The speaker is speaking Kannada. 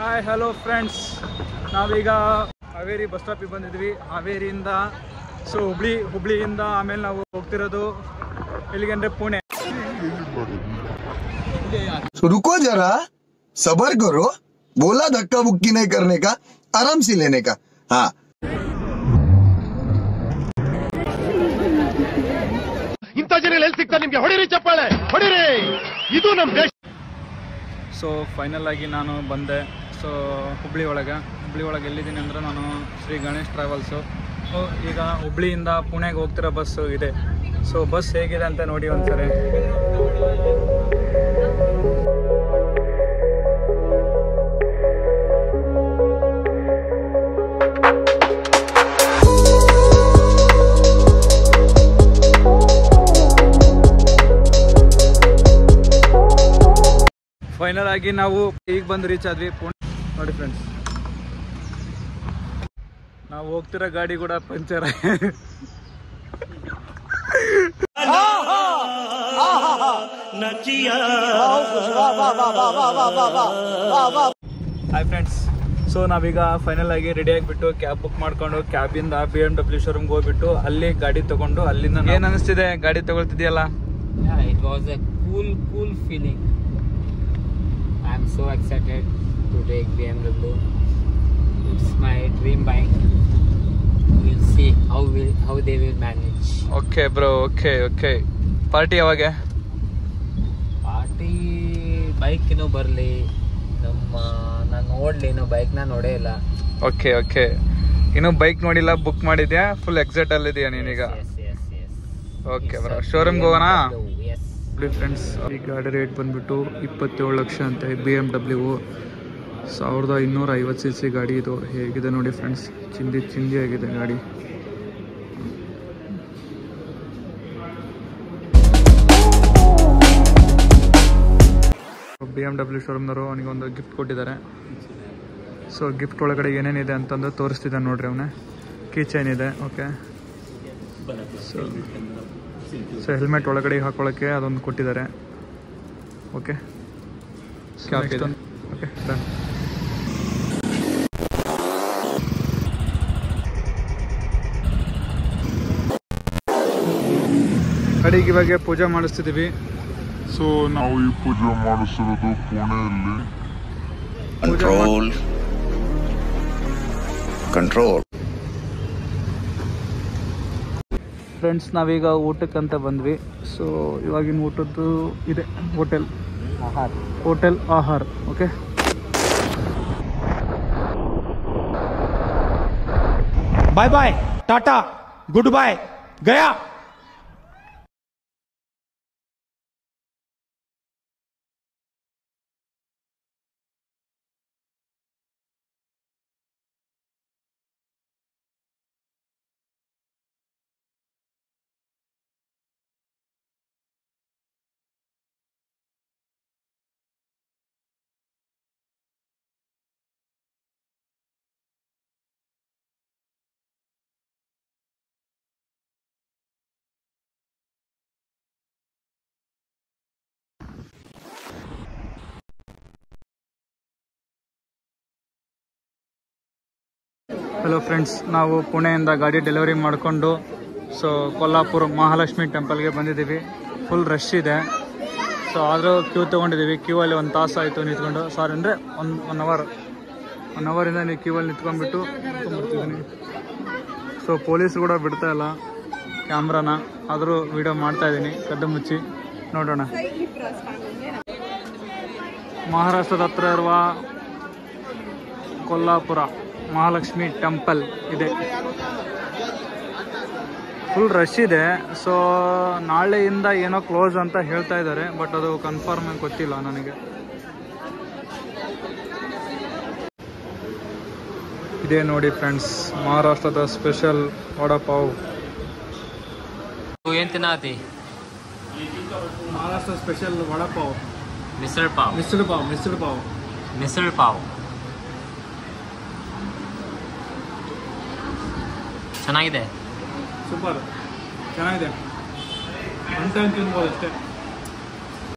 ಹಾಯ್ ಹಲೋ ಫ್ರೆಂಡ್ಸ್, ನಾವೀಗ ಹಾವೇರಿ ಬಸ್ ಸ್ಟಾಪಿಗೆ ಬಂದಿದ್ವಿ. ಹಾವೇರಿಯಿಂದ ಹುಬ್ಳಿಯಿಂದ ಆಮೇಲೆ ನಾವು ಹೋಗ್ತಿರೋದು ಎಲ್ಲಿಗೆ ಅಂದರೆ ಪುಣೆ. रुको जरा सबर करो, बोला धक्का बुक्की नहीं करने का, आराम से लेने का. हाँ, ಇಂಥ ಜನ ಎಲ್ಲಿ ಸಿಗ್ತಾರೆ ನಿಮ್ಗೆ? ಹೊಡಿರಿ ಚಪ್ಪಾಳೆ, ಹೊಡಿರಿ, ಇದು ನಮ್ಮ ದೇಶ. ಸೊ ಫೈನಲ್ ಆಗಿ ನಾನು ಬಂದೆ. ಸೊ ಹುಬ್ಳಿ ಒಳಗೆ ಎಲ್ಲಿದ್ದೀನಿ ಅಂದರೆ ನಾನು ಶ್ರೀ ಗಣೇಶ್ ಟ್ರಾವೆಲ್ಸು. ಈಗ ಹುಬ್ಳಿಯಿಂದ ಪುಣೆಗೆ ಹೋಗ್ತಿರೋ ಬಸ್ಸು ಇದೆ. ಸೊ ಬಸ್ ಹೇಗಿದೆ ಅಂತ ನೋಡಿ ಒಂದ್ಸರಿ. ಫೈನಲ್ ಆಗಿ ನಾವು ಈಗ ಬಂದು ರೀಚ್ ಆದ್ವಿ ಪುಣೆ. ನೋಡಿ ಫ್ರೆಂಡ್ಸ್, ನಾವು ಹೋಗ್ತಿರೋ ಗಾಡಿ ಕೂಡ ಪಂಚರ್. ಹಾಯ್ ಫ್ರೆಂಡ್ಸ್, ಸೊ ನಾವೀಗ ಫೈನಲ್ ಆಗಿ ರೆಡಿ ಆಗಿಬಿಟ್ಟು ಕ್ಯಾಬ್ ಬುಕ್ ಮಾಡ್ಕೊಂಡು ಕ್ಯಾಬಿಂದ BMW ಶೋರೂಮ್ಗೆ ಹೋಗ್ಬಿಟ್ಟು ಅಲ್ಲಿ ಗಾಡಿ ತಗೊಂಡು ಅಲ್ಲಿಂದ ಏನ್ ಅನಿಸ್ತಿದೆ ಗಾಡಿ ತಗೊಳ್ತಿದ್ಯಲ್ಲ? It was a cool feeling. I am so excited to take BMW. It's my dream bike. We'll see how they will manage. Okay bro, okay. Party ಯಾವಾಗ? ಪಾರ್ಟಿ ಬೈಕ್ ಏನೋ ಬರಲಿ, ನಾನು ನೋಡ್ಲಿ, ಇನ್ನೂ ಬೈಕ್ ನಾನು ನೋಡೇ ಇಲ್ಲ. ಓಕೆ. ಇನ್ನು ಬೈಕ್ ನೋಡಿಲ್ಲ, ಬುಕ್ ಮಾಡಿದ್ಯಾ? ಫುಲ್ ಎಕ್ಸೈಟ್ ಅಲ್ಲಿದೆಯಾ ನೀನೀಗ? ಓಕೆ ಬ್ರೋ, ಶೋರೂಮ್ಗೆ ಹೋಗೋಣ. ಫ್ರೆಂಡ್ಸ್, ಈ ಗಾಡಿ ರೇಟ್ ಬಂದ್ಬಿಟ್ಟು 27 ಲಕ್ಷ ಅಂತೆ. BMW 1250 cc ಗಾಡಿ. ಇದು ಹೇಗಿದೆ ನೋಡಿ ಫ್ರೆಂಡ್ಸ್, ಚಿಂದಿ ಆಗಿದೆ ಗಾಡಿ. BMW ಶೋರೂಮ್ನವರು ಅವನಿಗೊಂದು ಗಿಫ್ಟ್ ಕೊಟ್ಟಿದ್ದಾರೆ. ಸೊ ಗಿಫ್ಟ್ ಒಳಗಡೆ ಏನೇನಿದೆ ಅಂತಂದು ತೋರಿಸ್ತಿದ್ದಾನೆ ನೋಡ್ರಿ. ಅವನೇ ಕೀ ಚೈನ್ ಇದೆ. ಓಕೆ, ಸೊ ಹೆಲ್ಮೆಟ್ ಒಳಗಡೆ ಹಾಕೊಳ್ಳೋಕ್ಕೆ ಅದೊಂದು ಕೊಟ್ಟಿದ್ದಾರೆ. Okay, okay done. ಗಾಡಿಗೆ ಇವಾಗ ಪೂಜೆ ಮಾಡಿಸ್ತಿದ್ದೀವಿ. ಸೊ ನಾವು ಈ ಪೂಜೆ ಮಾಡಿಸಿರೋದು ಪುಣೆಯಲ್ಲಿ. कंट्रोल. ಫ್ರೆಂಡ್ಸ್, ನಾವೀಗ ಊಟಕ್ಕಂತ ಬಂದ್ವಿ. ಸೊ ಇವಾಗಿನ ಊಟದ್ದು ಇದೆ ಹೋಟೆಲ್ ಆಹಾರ್. ಓಕೆ, ಬಾಯ್ ಬಾಯ್, ಟಾಟಾ, ಗುಡ್ ಬಾಯ್, ಗಯಾ. ಹಲೋ ಫ್ರೆಂಡ್ಸ್, ನಾವು ಪುಣೆಯಿಂದ ಗಾಡಿ ಡೆಲಿವರಿ ಮಾಡಿಕೊಂಡು ಸೊ ಕೊಲ್ಲಾಪುರ ಮಹಾಲಕ್ಷ್ಮಿ ಟೆಂಪಲ್ಗೆ ಬಂದಿದ್ದೀವಿ. ಫುಲ್ ರಶ್ ಇದೆ. ಸೊ ಆದರೂ ಕ್ಯೂ ತೊಗೊಂಡಿದ್ದೀವಿ. ಕ್ಯೂ ಅಲ್ಲಿ 1 ತಾಸು ಆಯಿತು ನಿಂತ್ಕೊಂಡು. ಸಾರಿ ಅಂದರೆ ಒನ್ ಅವರಿಂದ ನೀವು ಕ್ಯೂ ಅಲ್ಲಿ ನಿಂತ್ಕೊಂಡ್ಬಿಟ್ಟು ಬರ್ತಿದ್ದೀನಿ. ಸೊ ಪೊಲೀಸರು ಕೂಡ ಬಿಡ್ತಾ ಇಲ್ಲ ಕ್ಯಾಮ್ರಾನ, ಆದರೂ ವಿಡಿಯೋ ಮಾಡ್ತಾಯಿದ್ದೀನಿ ಕದ್ದು ಮುಚ್ಚಿ. ನೋಡೋಣ. ಮಹಾರಾಷ್ಟ್ರದ ಹತ್ರ ಇರುವ ಕೊಲ್ಲಾಪುರ ಮಹಾಲಕ್ಷ್ಮಿ ಟೆಂಪಲ್ ಇದೆ. ಫುಲ್ ರಶ್ ಇದೆ. ಸೊ ನಾಳೆಯಿಂದ ಏನೋ ಕ್ಲೋಸ್ ಅಂತ ಹೇಳ್ತಾ ಇದ್ದಾರೆ, ಬಟ್ ಅದು ಕನ್ಫರ್ಮ್ ಆಗಿ ಗೊತ್ತಿಲ್ಲ ನನಗೆ. ಇದೇ ನೋಡಿ ಫ್ರೆಂಡ್ಸ್, ಮಹಾರಾಷ್ಟ್ರದ ಸ್ಪೆಷಲ್ ವಡಾಪಾವ್. ಏನ್ ತಿನ್ನತಿ? ಮಹಾರಾಷ್ಟ್ರ ಸ್ಪೆಷಲ್ ವಡಾಪಾವ್, ಮಿಸಲ್ ಪಾವ್. ಚೆನ್ನಾಗಿದೆ, ಸೂಪರ್ ಚೆನ್ನಾಗಿದೆ. 1 ಟೈಮ್ ತಿನ್ಬೋದು ಅಷ್ಟೇ.